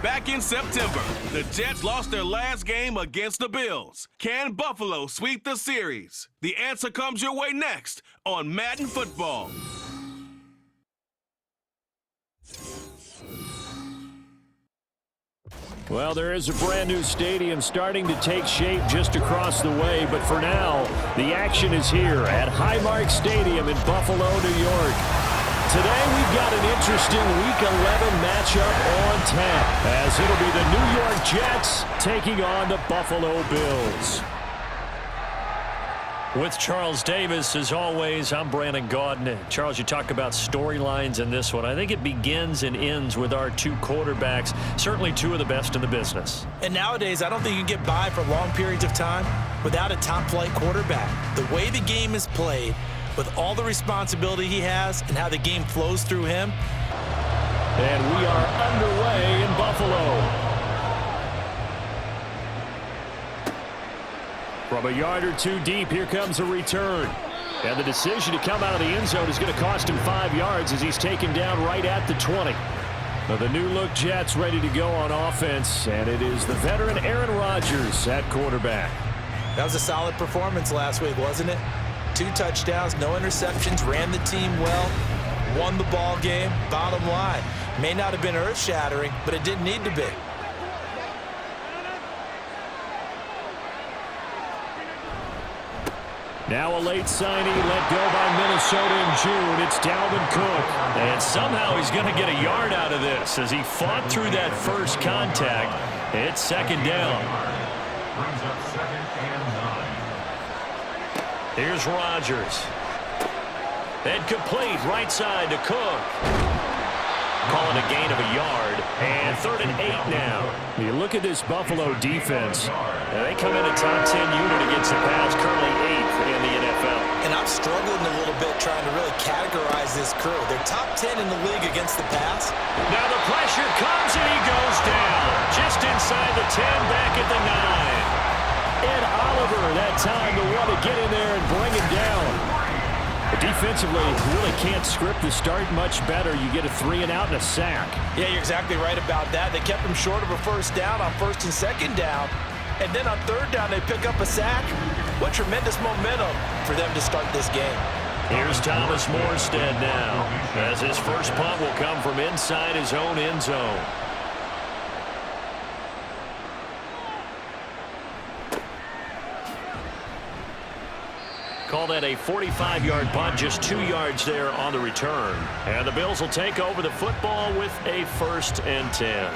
Back in September, the Jets lost their last game against the Bills. Can Buffalo sweep the series? The answer comes your way next on Madden Football. Well, there is a brand new stadium starting to take shape just across the way, but for now, the action is here at Highmark Stadium in Buffalo, New York. Today, we've got an interesting Week 11 matchup on tap, as it'll be the New York Jets taking on the Buffalo Bills. With Charles Davis, as always, I'm Brandon Gaudin. Charles, you talk about storylines in this one. I think it begins and ends with our two quarterbacks, certainly two of the best in the business. And nowadays, I don't think you can get by for long periods of time without a top-flight quarterback. The way the game is played, with all the responsibility he has and how the game flows through him. And we are underway in Buffalo. From a yard or two deep, here comes a return. And the decision to come out of the end zone is going to cost him 5 yards as he's taken down right at the 20. Now the new-look Jets ready to go on offense, and it is the veteran Aaron Rodgers at quarterback. That was a solid performance last week, wasn't it? 2 touchdowns, no interceptions, ran the team well, won the ball game. Bottom line, may not have been earth-shattering, but it didn't need to be. Now a late signing let go by Minnesota in June. It's Dalvin Cook. And somehow he's going to get a yard out of this as he fought through that first contact. It's second down. Brings up 2nd and 9. Here's Rodgers. And complete right side to Cook. Call it a gain of a yard. And 3rd and 8 now. You look at this Buffalo defense. They come in a top 10 unit against the pass, currently 8th in the NFL. And I'm struggling a little bit trying to really categorize this crew. They're top 10 in the league against the pass. Now the pressure comes and he goes down. Just inside the 10, back at the 9. And Oliver that time to want to get in there and bring him down. Defensively, you really can't script the start much better. You get a 3-and-out and a sack. Yeah, you're exactly right about that. They kept him short of a first down on 1st and 2nd down. And then on 3rd down, they pick up a sack. What tremendous momentum for them to start this game. Here's Thomas Morstead now, as his first punt will come from inside his own end zone. Call that a 45-yard punt, just 2 yards there on the return. And the Bills will take over the football with a 1st and 10.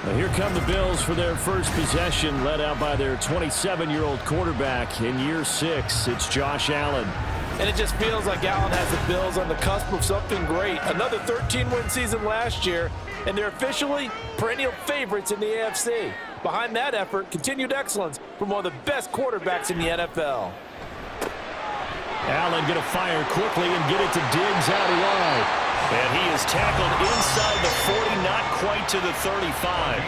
Now here come the Bills for their first possession, led out by their 27-year-old quarterback in year 6. It's Josh Allen. And it just feels like Allen has the Bills on the cusp of something great. Another 13-win season last year, and they're officially perennial favorites in the AFC. Behind that effort, continued excellence from one of the best quarterbacks in the NFL. Allen going to fire quickly and get it to Diggs out wide. And he is tackled inside the 40, not quite to the 35.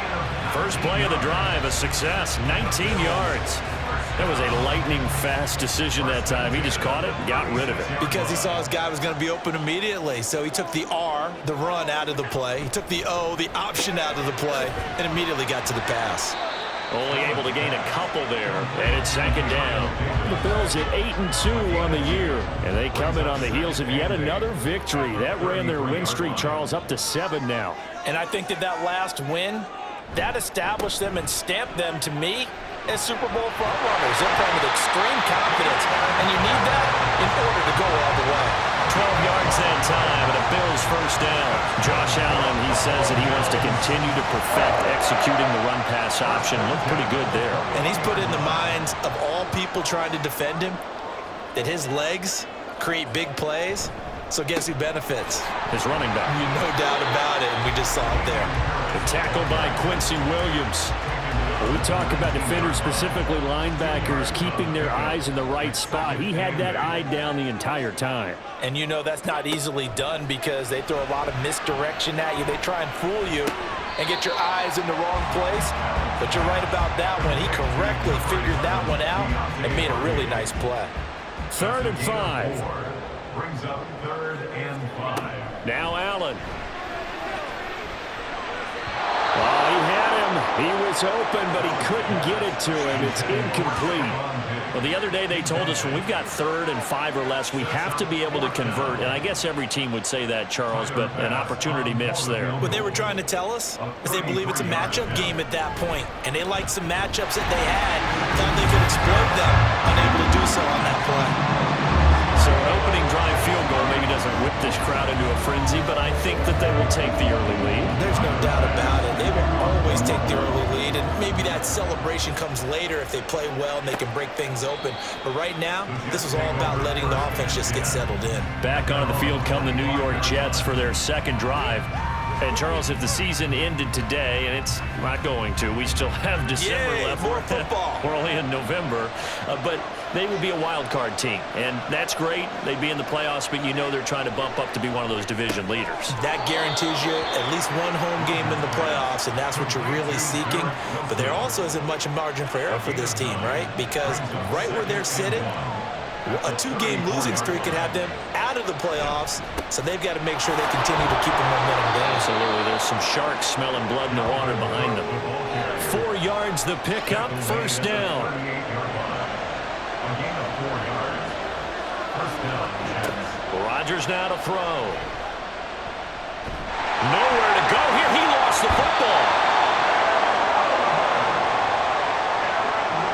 First play of the drive, a success, 19 yards. That was a lightning-fast decision that time. He just caught it and got rid of it. Because he saw his guy was going to be open immediately. So he took the R, the run, out of the play. He took the O, the option, out of the play, and immediately got to the pass. Only able to gain a couple there, and it's second down. The Bills at 8-2 on the year, and they come in on the heels of yet another victory. That ran their win streak, Charles, up to 7 now. And I think that last win, that established them and stamped them, to me, as Super Bowl frontrunners. They're playing with extreme confidence, and you need that in order to go all the way. 12 yards that time, and a Bills first down. Josh Allen, he says that he wants to continue to perfect executing the run-pass option. Looked pretty good there. And he's put in the minds of all people trying to defend him that his legs create big plays. So guess who benefits? His running back. No doubt about it, and we just saw it there. The tackle by Quincy Williams. When we talk about defenders, specifically linebackers, keeping their eyes in the right spot, he had that eye down the entire time. And you know that's not easily done because they throw a lot of misdirection at you. They try and fool you and get your eyes in the wrong place. But you're right about that one. He correctly figured that one out and made a really nice play. 3rd and 5. Brings up 3rd and 5. Now Allen. Oh, he had He was open, but he couldn't get it to him. It's incomplete. Well, the other day they told us when we've got 3rd and 5 or less, we have to be able to convert. And I guess every team would say that, Charles, but an opportunity missed there. What they were trying to tell us is they believe it's a matchup game at that point, and they liked some matchups that they had, thought they could exploit them, unable to do so on that play. So an opening drive field goal maybe doesn't whip this crowd into a frenzy, but I think that they will take the early lead. There's no doubt about it. They will always take the early lead, and maybe that celebration comes later if they play well and they can break things open. But right now, this is all about letting the offense just get settled in. Back onto the field come the New York Jets for their 2nd drive. And, Charles, if the season ended today, and it's not going to, we still have December left. More football. We're only in November. But they would be a wild card team, and that's great. They'd be in the playoffs, but you know they're trying to bump up to be one of those division leaders. That guarantees you at least one home game in the playoffs, and that's what you're really seeking. But there also isn't much margin for error for this team, right? Because right where they're sitting, a 2-game losing streak could have them out of the playoffs, so they've got to make sure they continue to keep the momentum going. Absolutely. There's some sharks smelling blood in the water behind them. 4 yards the pickup, 1st down. Rodgers now to throw. Nowhere to go here. He lost the football.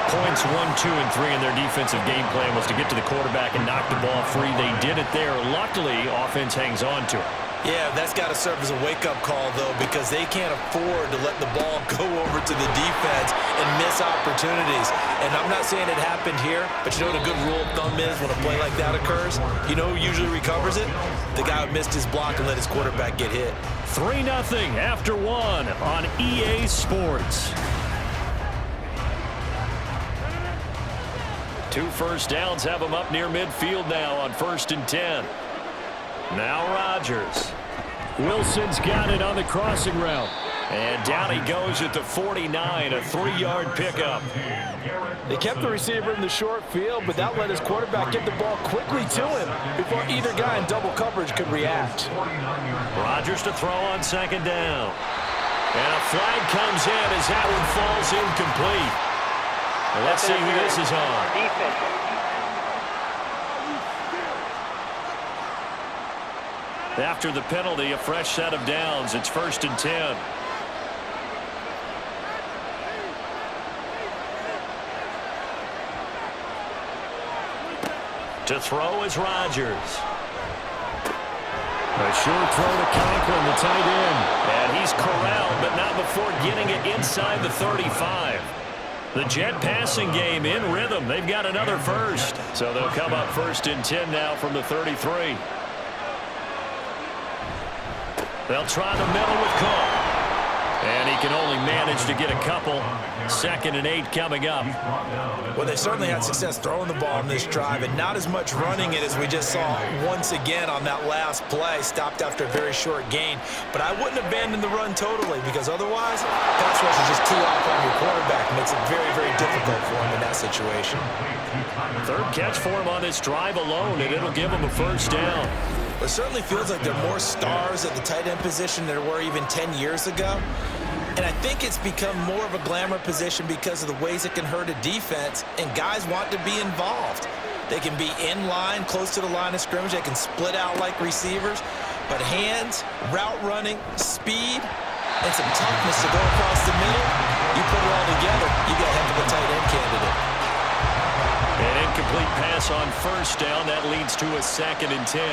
Points 1, 2, and 3 in their defensive game plan was to get to the quarterback and knock the ball free. They did it there. Luckily, offense hangs on to it. Yeah, that's got to serve as a wake-up call, though, because they can't afford to let the ball go over to the defense and miss opportunities. And I'm not saying it happened here, but you know what a good rule of thumb is when a play like that occurs? You know who usually recovers it? The guy who missed his block and let his quarterback get hit. 3-0 after 1 on EA Sports. 2 first downs have them up near midfield now on 1st and 10. Now Rodgers. Wilson's got it on the crossing route. And down he goes at the 49, a 3-yard pickup. They kept the receiver in the short field, but that let his quarterback get the ball quickly to him before either guy in double coverage could react. Rodgers to throw on 2nd down. And a flag comes in as that one falls incomplete. Well, let's see who this is on. After the penalty, a fresh set of downs. It's 1st and 10. To throw is Rodgers. A short throw to Conklin, the tight end. And he's corralled, but not before getting it inside the 35. The Jet passing game in rhythm. They've got another first. So they'll come up 1st and 10 now from the 33. They'll try the middle with Cook. And he can only manage to get a couple. 2nd and 8 coming up. Well, they certainly had success throwing the ball on this drive, and not as much running it as we just saw once again on that last play. Stopped after a very short gain. But I wouldn't abandon the run totally, because otherwise, pass rush is just too off on your quarterback. Makes it very, very difficult for him in that situation. 3rd catch for him on this drive alone, and it'll give him a 1st down. It certainly feels like there are more stars at the tight end position than there were even 10 years ago. And I think it's become more of a glamour position because of the ways it can hurt a defense, and guys want to be involved. They can be in line, close to the line of scrimmage. They can split out like receivers. But hands, route running, speed, and some toughness to go across the middle, you put it all together, you got a heck of a tight end candidate. An incomplete pass on 1st down. That leads to a 2nd and 10.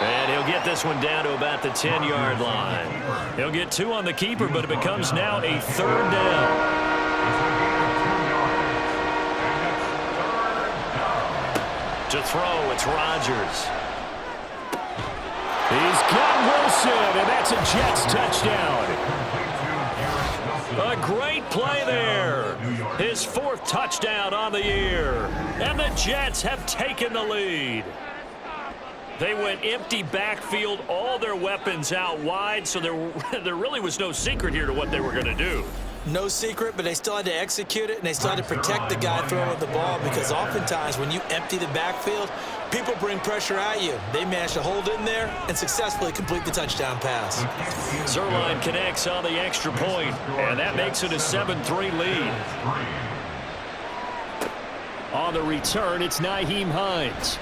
And he'll get this one down to about the 10-yard line. He'll get 2 on the keeper, but it becomes now a 3rd down. To throw, it's Rodgers. He's got Wilson, and that's a Jets touchdown. A great play there. His 4th touchdown on the year. And the Jets have taken the lead. They went empty backfield, all their weapons out wide, so there really was no secret here to what they were going to do. No secret, but they still had to execute it, and they still had to protect the guy throwing the ball because oftentimes when you empty the backfield, people bring pressure at you. They managed to hold in there and successfully complete the touchdown pass. Zerline connects on the extra point, and that makes it a 7-3 lead. On the return, it's Nyheim Hines.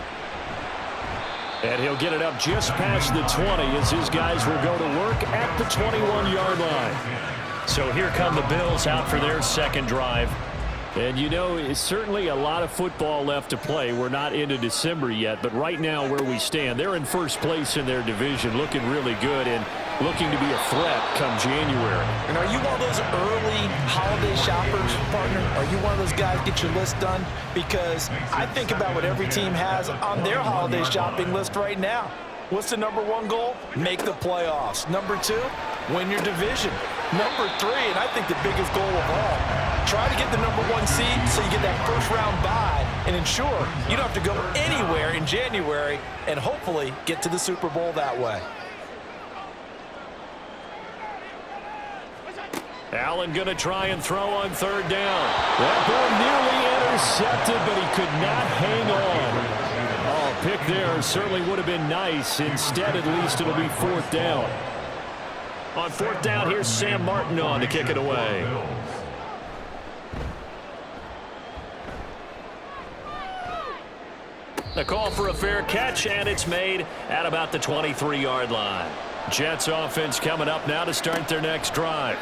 And he'll get it up just past the 20 as his guys will go to work at the 21-yard line. So here come the Bills out for their second drive. And, you know, it's certainly a lot of football left to play. We're not into December yet, but right now where we stand, they're in first place in their division, looking really good and looking to be a threat come January. And are you one of those early holiday shoppers, partner? Are you one of those guys get your list done? Because I think about what every team has on their holiday shopping list right now. What's the number one goal? Make the playoffs. Number two, win your division. Number three, and I think the biggest goal of all, try to get the number one seed so you get that first round bye and ensure you don't have to go anywhere in January and hopefully get to the Super Bowl that way. Allen going to try and throw on third down. That ball nearly intercepted, but he could not hang on. Oh, pick there certainly would have been nice. Instead, at least it'll be fourth down. On fourth down, here's Sam Martin on to kick it away. The call for a fair catch, and it's made at about the 23-yard line. Jets offense coming up now to start their next drive.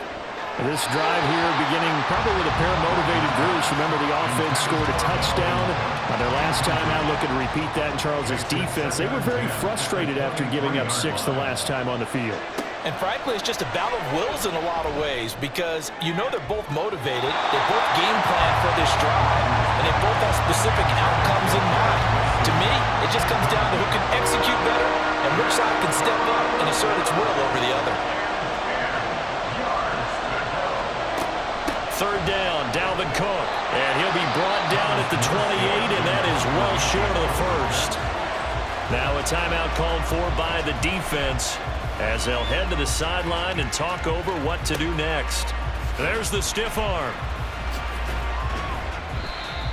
This drive here beginning probably with a pair of motivated groups. Remember, the offense scored a touchdown on their last time out. Looking to repeat that in Charles's defense. They were very frustrated after giving up 6 the last time on the field. And frankly, it's just a battle of wills in a lot of ways because you know they're both motivated. They both game plan for this drive, and they both have specific outcomes in mind. To me, it just comes down to who can execute better and which side can step up and assert its will over the other. Third down, Dalvin Cook. And he'll be brought down at the 28, and that is well short of the first. Now a timeout called for by the defense as they'll head to the sideline and talk over what to do next. There's the stiff arm.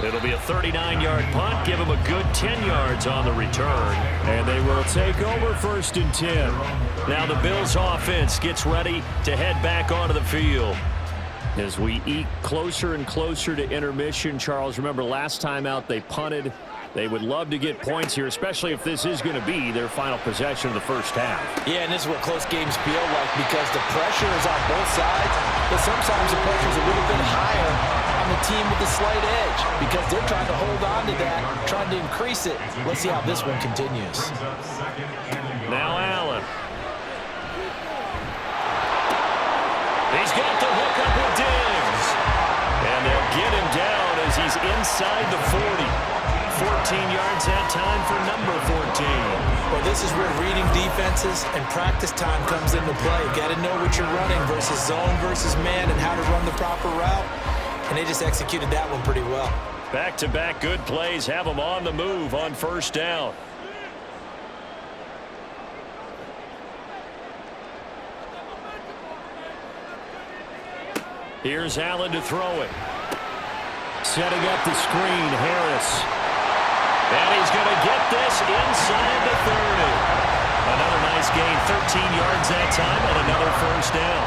It'll be a 39-yard punt. Give them a good 10 yards on the return. And they will take over first and 10. Now the Bills offense gets ready to head back onto the field. As we eke closer and closer to intermission, Charles, remember last time out they punted. They would love to get points here, especially if this is going to be their final possession of the first half. Yeah, and this is what close games feel like because the pressure is on both sides, but sometimes the pressure is a little bit higher on the team with the slight edge because they're trying to hold on to that, trying to increase it. Let's see how this one continues. Now Allen. He's got the hook up with Diggs. And they'll get him down as he's inside the 40. 14 yards that time for number 14. Well, this is where reading defenses and practice time comes into play. You got to know what you're running versus zone versus man and how to run the proper route. And they just executed that one pretty well. Back-to-back good plays have them on the move on first down. Here's Allen to throw it. Setting up the screen, Harris. And he's going to get this inside the 30. Another nice gain, 13 yards that time, and another first down.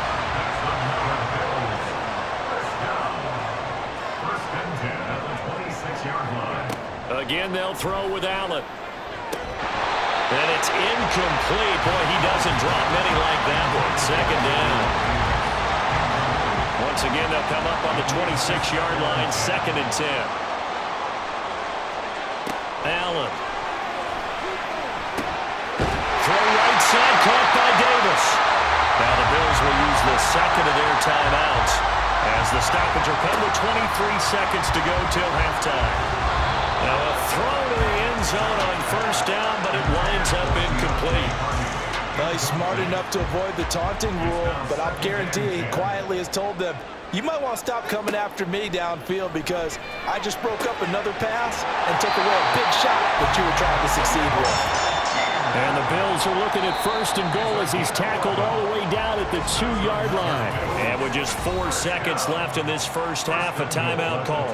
First and 10 at the 26-yard line. Again, they'll throw with Allen. And it's incomplete. Boy, he doesn't drop many like that one. Second down. Once again, they'll come up on the 26-yard line, second and 10. Allen. Throw right side, caught by Davis. Now the Bills will use the second of their timeouts as the stoppage will come with 23 seconds to go till halftime. Now a throw to the end zone on first down, but it winds up incomplete. Well, he's smart enough to avoid the taunting rule, but I'll guarantee he quietly has told them, you might want to stop coming after me downfield because I just broke up another pass and took away a big shot that you were trying to succeed with. And the Bills are looking at first and goal as he's tackled all the way down at the 2-yard line. And with just 4 seconds left in this first half, a timeout call.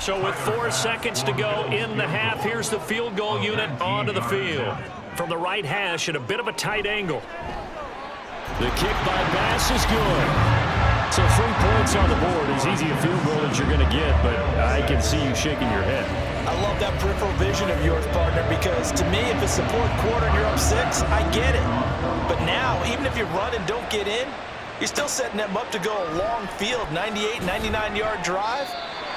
So with 4 seconds to go in the half, here's the field goal unit onto the field. From the right hash at a bit of a tight angle. The kick by Bass is good. So 3 points on the board, as easy a field goal as you're going to get, but I can see you shaking your head. I love that peripheral vision of yours, partner, because to me, if it's the fourth quarter and you're up 6, I get it. But now, even if you run and don't get in, you're still setting them up to go a long field, 98, 99-yard drive.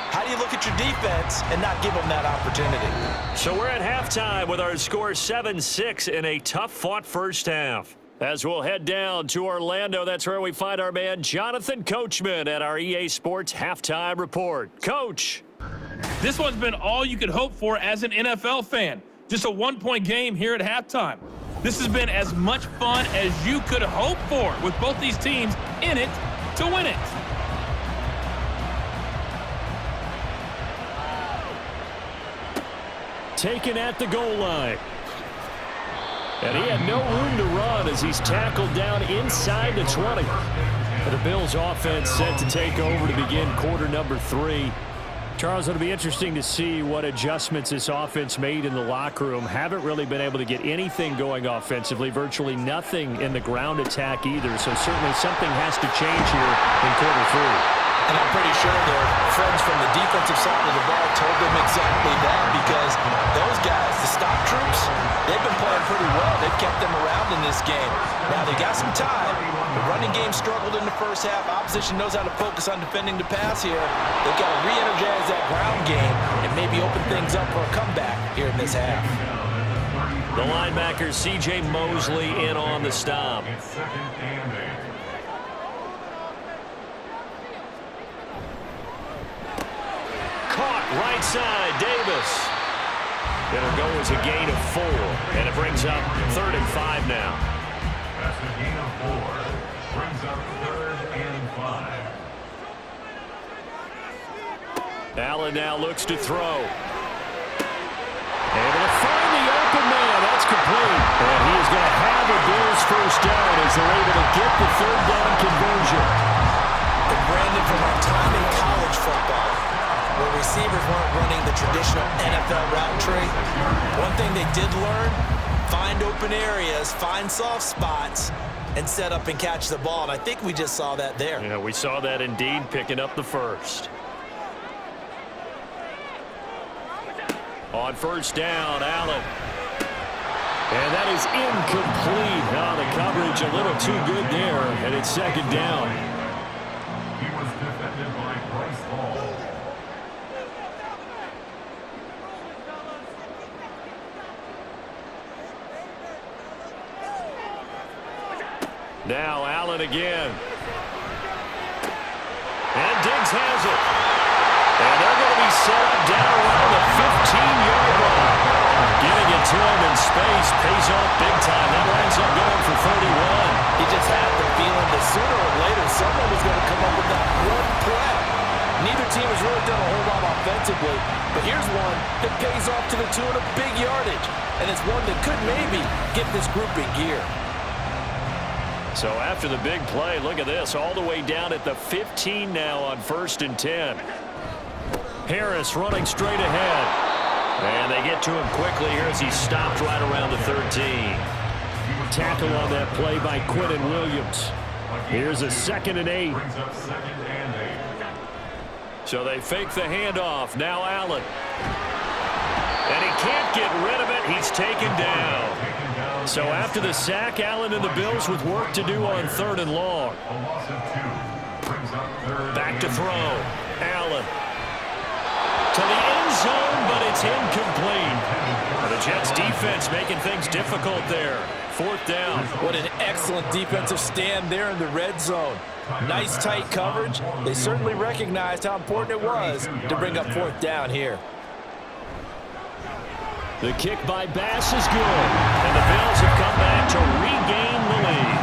How do you look at your defense and not give them that opportunity? So we're at halftime with our score 7-6 in a tough-fought first half. As we'll head down to Orlando, that's where we find our man Jonathan Coachman at our EA Sports Halftime Report. Coach. This one's been all you could hope for as an NFL fan. Just a 1-point game here at halftime. This has been as much fun as you could hope for with both these teams in it to win it. Taken at the goal line. And he had no room to run as he's tackled down inside the 20. The Bills offense set to take over to begin quarter number 3. Charles, it'll be interesting to see what adjustments this offense made in the locker room. Haven't really been able to get anything going offensively, virtually nothing in the ground attack either. So certainly something has to change here in quarter 3. And I'm pretty sure their friends from the defensive side of the ball told them exactly that, because those guys, the stop troops, they've been playing pretty well. They've kept them around in this game. Now, they got some time. The running game struggled in the first half. Opposition knows how to focus on defending the pass here. They've got to re-energize that ground game and maybe open things up for a comeback here in this half. The linebacker, C.J. Mosley, in on the stop. Right side, Davis. It'll go as a gain of 4, and it brings up 3rd and 5 now. That's a gain of 4. Brings up 3rd and 5. Allen now looks to throw. Able to find the open man. That's complete. And he is going to have a Bills first down as they're able to get the 3rd down conversion. And Brandon, from our time in college football, where receivers weren't running the traditional NFL route tree, one thing they did learn, find open areas, find soft spots, and set up and catch the ball. And I think we just saw that there. Yeah, we saw that indeed, picking up the first. On first down, Allen. And that is incomplete. Now the coverage a little too good there, and it's 2nd down. He was defended by Bryce Hall. Now Allen again. And Diggs has it. And they're going to be set up down around the 15-yard line. Getting it to him in space pays off big time. That winds up going for 31. He just had the feeling that sooner or later someone was going to come up with that one play. Neither team has really done a whole lot offensively, but here's one that pays off to the tune of big yardage, and it's one that could maybe get this group in gear. So after the big play, look at this, all the way down at the 15 now on 1st and 10. Harris running straight ahead. And they get to him quickly here as he stopped right around the 13. Tackle on that play by Quinnen Williams. Here's a 2nd and 8. So they fake the handoff. Now Allen. And he can't get rid of it. He's taken down. So after the sack, Allen and the Bills with work to do on 3rd and long. Back to throw. Allen. To the end zone, but it's incomplete. The Jets defense making things difficult there. 4th down. What an excellent defensive stand there in the red zone. Nice tight coverage. They certainly recognized how important it was to bring up 4th down here. The kick by Bass is good. And the Bills have come back to regain the lead.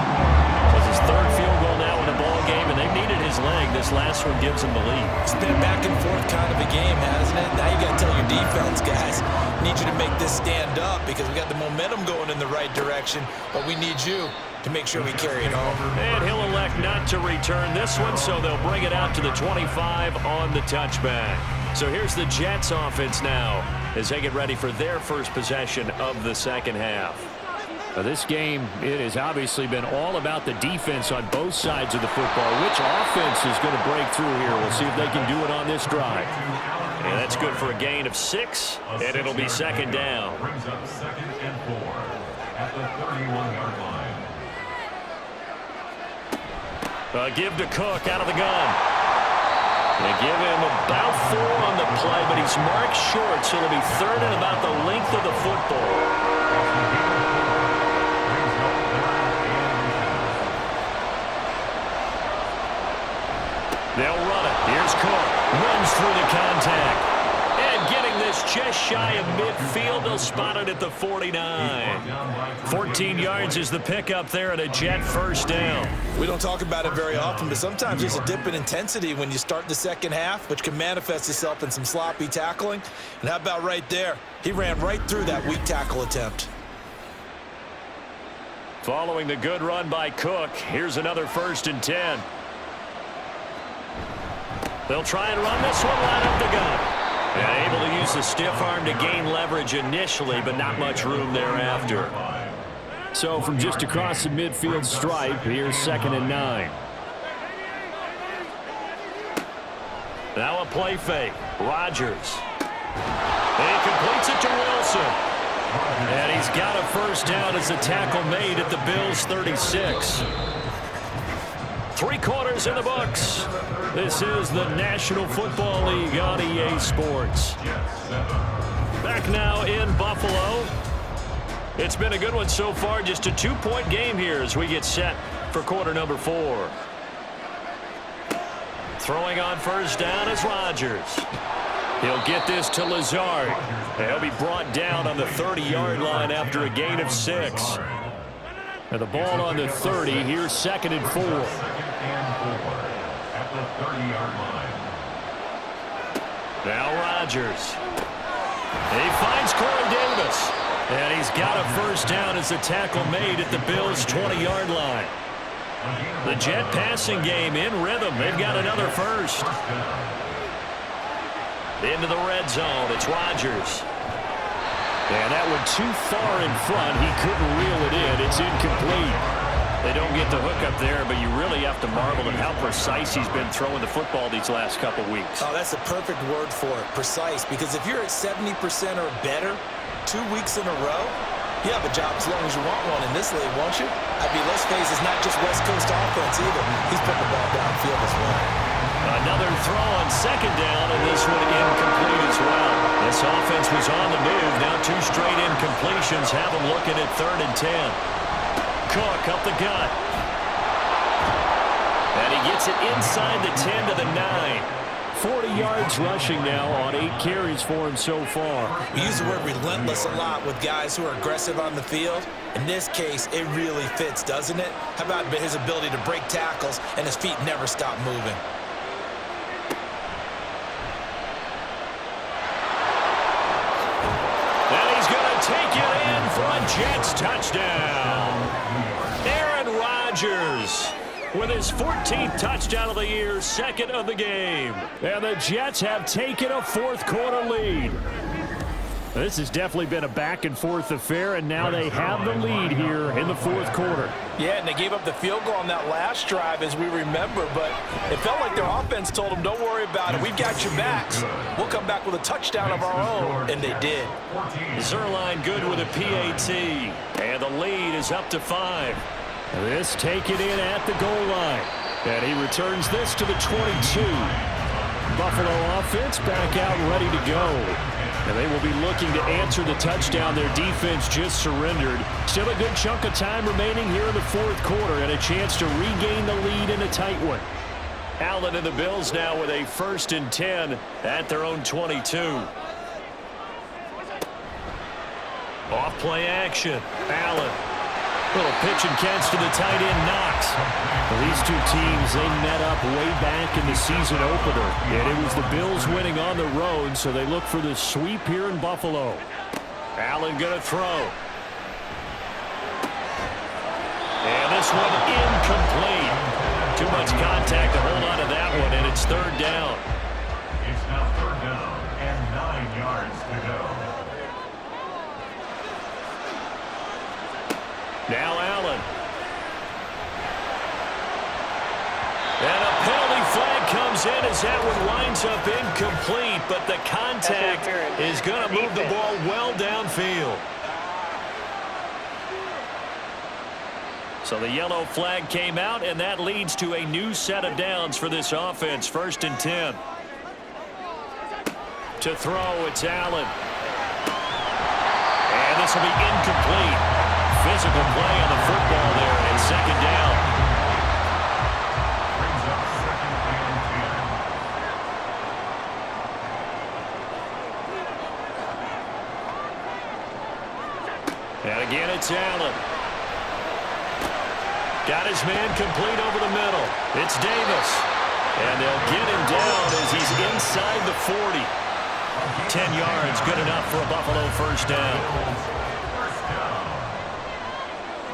This is 3rd field goal now in the ball game, and they've needed his leg. This last one gives him the lead. It's been a back-and-forth kind of a game, hasn't it? Now you got to tell your defense, guys, need you to make this stand up because we got the momentum going in the right direction, but we need you to make sure we carry it home. And he'll elect not to return this one, so they'll bring it out to the 25 on the touchback. So here's the Jets offense now as they get ready for their first possession of the second half. Now this game, it has obviously been all about the defense on both sides of the football. Which offense is going to break through here? We'll see if they can do it on this drive. And that's good for a gain of 6, and it'll be second down. Brings up 2nd and 4 at the 31-yard line. Give to Cook out of the gun. They give him about 4 on the play, but he's marked short, so it'll be 3rd and about the length of the football. They'll run it. Here's Cook. Runs through the contact. And getting this just shy of midfield. They'll spot it at the 49. 14 yards is the pickup there at a Jet first down. We don't talk about it very often, but sometimes there's a dip in intensity when you start the second half, which can manifest itself in some sloppy tackling. And how about right there? He ran right through that weak tackle attempt. Following the good run by Cook, here's another 1st and 10. They'll try and run this one right up the gut. And able to use the stiff arm to gain leverage initially, but not much room thereafter. So from just across the midfield stripe, here's 2nd and 9. Now a play fake. Rodgers. And he completes it to Wilson. And he's got a first down as the tackle made at the Bills' 36. 3 quarters in the books. This is the National Football League on EA Sports. Back now in Buffalo. It's been a good one so far. Just a 2-point game here as we get set for quarter number 4. Throwing on first down is Rodgers. He'll get this to Lazard. He'll be brought down on the 30-yard line after a gain of 6. And the ball on the 30. Here's 2nd and 4. At the 30-yard line. Now Rodgers. He finds Corey Davis. And he's got a first down as the tackle made at the Bills' 20-yard line. The Jet passing game in rhythm. They've got another first. Into the red zone. It's Rodgers. And that one too far in front. He couldn't reel it in. It's incomplete. They don't get the hook up there, but you really have to marvel at how precise he's been throwing the football these last couple weeks. Oh, that's the perfect word for it, precise, because if you're at 70% or better 2 weeks in a row, you have a job as long as you want one in this league, won't you? I mean, let's face it, it's not just West Coast offense either. He's putting the ball downfield as well. Another throw on second down, and this one incomplete as well. This offense was on the move. Now 2 straight incompletions have them looking at 3rd and 10. Cook up the gut. And he gets it inside the 10 to the 9. 40 yards rushing now on 8 carries for him so far. We use the word relentless a lot with guys who are aggressive on the field. In this case, it really fits, doesn't it? How about his ability to break tackles and his feet never stop moving? And he's going to take it in for a Jets touchdown. Aaron Rodgers with his 14th touchdown of the year, 2nd of the game. And the Jets have taken a 4th quarter lead. This has definitely been a back-and-forth affair, and now they have the lead here in the 4th quarter. Yeah, and they gave up the field goal on that last drive, as we remember, but it felt like their offense told them, don't worry about it. We've got your backs. We'll come back with a touchdown of our own, and they did. Zerline good with a PAT, and the lead is up to 5. This taken in at the goal line. And he returns this to the 22. Buffalo offense back out ready to go. And they will be looking to answer the touchdown their defense just surrendered. Still a good chunk of time remaining here in the 4th quarter and a chance to regain the lead in a tight one. Allen and the Bills now with a 1st and 10 at their own 22. Off play action. Allen. Little pitch and catch to the tight end, Knox. Well, these two teams, they met up way back in the season opener. And it was the Bills winning on the road, so they look for the sweep here in Buffalo. Allen going to throw. And this one incomplete. Too much contact to hold on to that one, and it's third down. It's now third down and 9 yards to go. Now Allen. And a penalty flag comes in as that one winds up incomplete, but the contact is going to move the ball well downfield. So the yellow flag came out, and that leads to a new set of downs for this offense. 1st and 10. To throw, it's Allen. And this will be incomplete. Physical play on the football there, and 2nd down. Brings up 2nd and 10. And again, it's Allen. Got his man complete over the middle. It's Davis. And they'll get him down as he's inside the 40. 10 yards, good enough for a Buffalo 1st down. First down.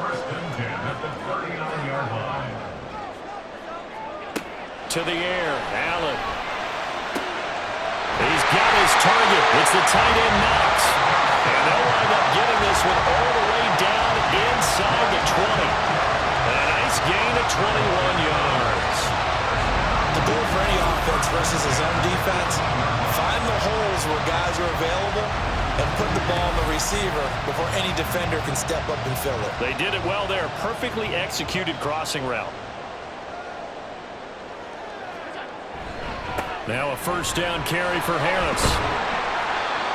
1st and 10 at the 39-yard line. To the air, Allen. He's got his target. It's the tight end Knox. And they'll wind up getting this one all the way down inside the 20. A nice gain of 21 yards. The goal for any offense versus his own defense, find the holes where guys are available and put the ball on the receiver before any defender can step up and fill it. They did it well there. Perfectly executed crossing route. Now a 1st down carry for Harris.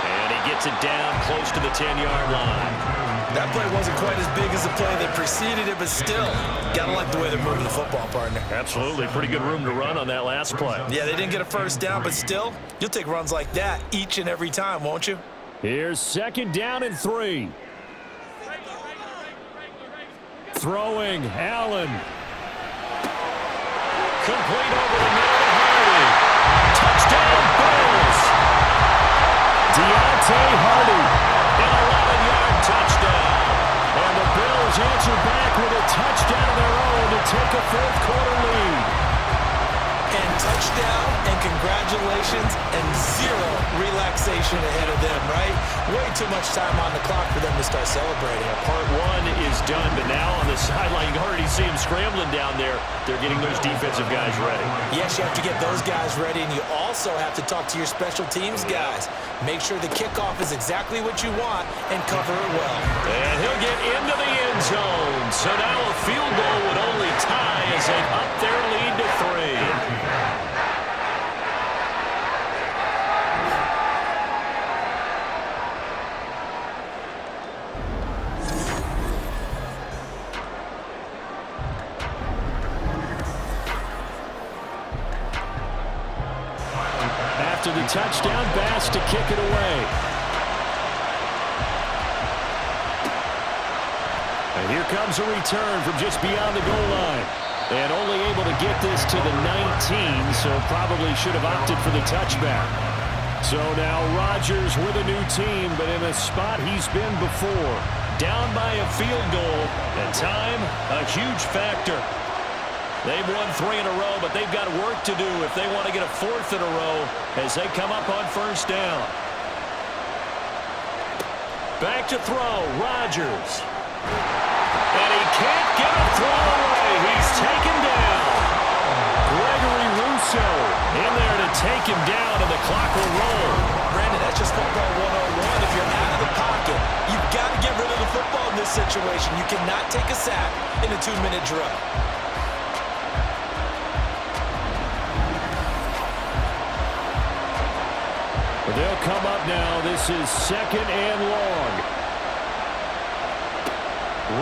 And he gets it down close to the 10-yard line. That play wasn't quite as big as the play that preceded it, but still, gotta like the way they're moving the football, partner. Absolutely. Pretty good room to run on that last play. Yeah, they didn't get a 1st down, but still, you'll take runs like that each and every time, won't you? Here's 2nd down and 3. Throwing, Allen. Complete over the middle to Hardy. Touchdown, Bills. Deontay Hardy, an 11-yard touchdown. And the Bills answer back with a touchdown of their own to take a 4th quarter lead. And touchdown, and congratulations, and 0 relaxation ahead of them, right? Way too much time on the clock for them to start celebrating. Part 1 is done, but now on the sideline, you can already see them scrambling down there. They're getting those defensive guys ready. Yes, you have to get those guys ready, and you also have to talk to your special teams guys. Make sure the kickoff is exactly what you want and cover it well. And he'll get into the end zone. So now a field goal would only tie as they up their lead to 3. After the touchdown, Bass to kick it away. And here comes a return from just beyond the goal line. And only able to get this to the 19, so probably should have opted for the touchback. So now Rodgers with a new team, but in a spot he's been before. Down by a field goal, and time, a huge factor. They've won 3 in a row, but they've got work to do if they want to get a 4th in a row as they come up on 1st down. Back to throw, Rodgers. And he can't get a throw away. He's taken down. Gregory Rousseau in there to take him down, and the clock will roll. Brandon, that's just football 101. If you're out of the pocket, you've got to get rid of the football in this situation. You cannot take a sack in a 2-minute drill. They'll come up now. This is 2nd and long.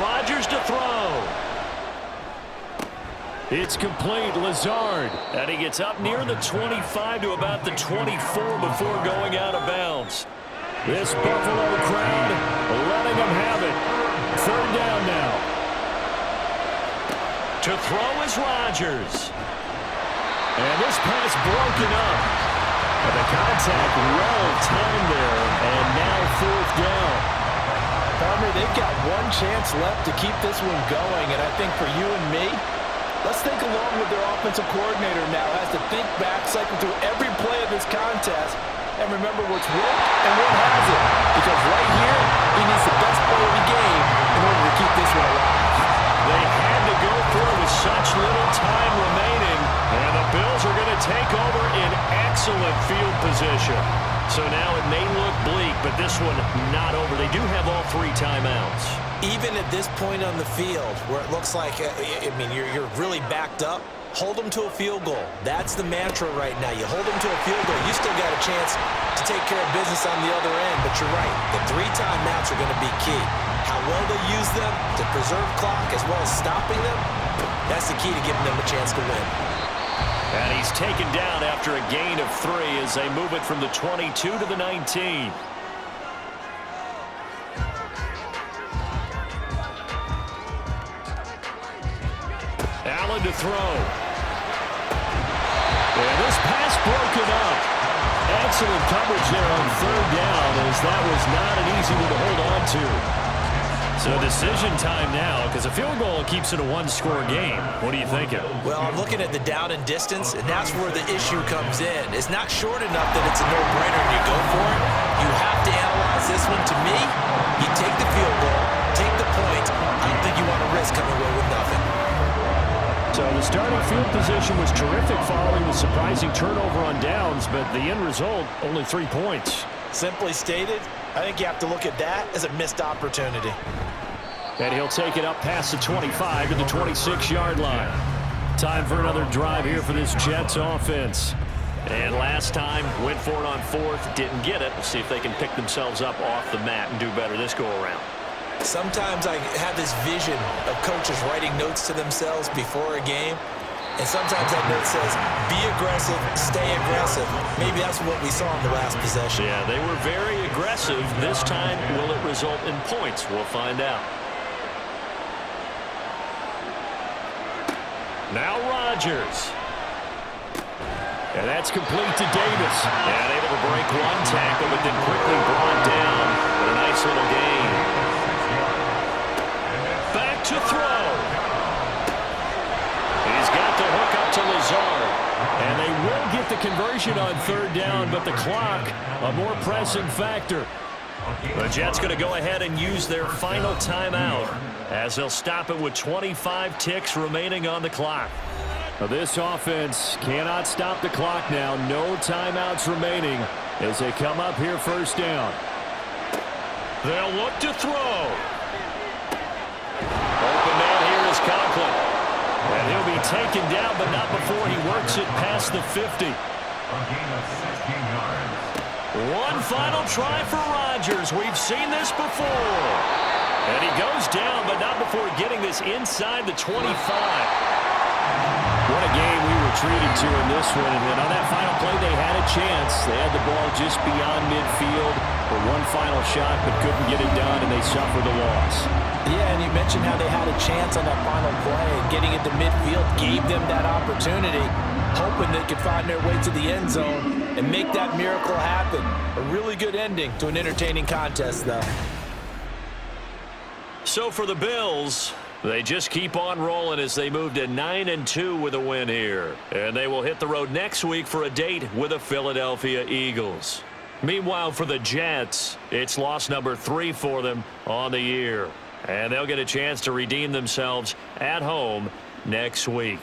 Rodgers to throw. It's complete. Lazard. And he gets up near the 25 to about the 24 before going out of bounds. This Buffalo crowd letting them have it. 3rd down now. To throw is Rodgers. And this pass broken up. And the contact well timed there, and now 4th down. Palmer, they've got one chance left to keep this one going, and I think for you and me, let's think along with their offensive coordinator now has to think back, cycle through every play of this contest, and remember what's worked and what hasn't. Because right here, he needs the best play of the game in order to keep this one alive. They had to go through with such little time remaining, and the Bills are going to take over in excellent field position. So now it may look bleak, but this one not over. They do have all 3 timeouts. Even at this point on the field, where it looks like, you're really backed up, hold them to a field goal. That's the mantra right now. You hold them to a field goal, you still got a chance to take care of business on the other end. But you're right, the 3 timeouts are going to be key. How well they use them to preserve clock as well as stopping them, that's the key to giving them a chance to win. And he's taken down after a gain of 3 as they move it from the 22 to the 19. Allen to throw. And this pass broken up. Excellent coverage there on 3rd down, as that was not an easy one to hold on to. So decision time now, because a field goal keeps it a 1-score game. What are you thinking? Well, I'm looking at the down and distance, and that's where the issue comes in. It's not short enough that it's a no-brainer and you go for it. You have to analyze this one. To me, you take the field goal, take the point. I don't think you want to risk coming away with nothing. So the starting field position was terrific following the surprising turnover on downs, but the end result, only 3 points. Simply stated, I think you have to look at that as a missed opportunity. And he'll take it up past the 25 to the 26-yard line. Time for another drive here for this Jets offense. And last time, went for it on 4th, didn't get it. We'll see if they can pick themselves up off the mat and do better this go-around. Sometimes I have this vision of coaches writing notes to themselves before a game. And sometimes that note says, be aggressive, stay aggressive. Maybe that's what we saw in the last possession. Yeah, they were very aggressive. This time, will it result in points? We'll find out. Now Rodgers. And that's complete to Davis. And able to break 1 tackle, but then quickly brought down. But a nice little gain. Back to throw. He's got the hook up to Lazard. And they will get the conversion on 3rd down, but the clock, a more pressing factor. The Jets going to go ahead and use their final timeout as they'll stop it with 25 ticks remaining on the clock. Now this offense cannot stop the clock now. No timeouts remaining as they come up here 1st down. They'll look to throw. Open man here is Conklin. And he'll be taken down, but not before he works it past the 50. A gain of 16 yards. One final try for Rodgers. We've seen this before. And he goes down, but not before getting this inside the 25. What a game we were treated to in this one. And on that final play, they had a chance. They had the ball just beyond midfield for one final shot, but couldn't get it done, and they suffered the loss. Yeah, and you mentioned how they had a chance on that final play. Getting it to midfield gave them that opportunity, hoping they could find their way to the end zone and make that miracle happen. A really good ending to an entertaining contest, though. So for the Bills, they just keep on rolling as they move to 9-2 with a win here. And they will hit the road next week for a date with the Philadelphia Eagles. Meanwhile, for the Jets, it's loss number 3 for them on the year. And they'll get a chance to redeem themselves at home next week.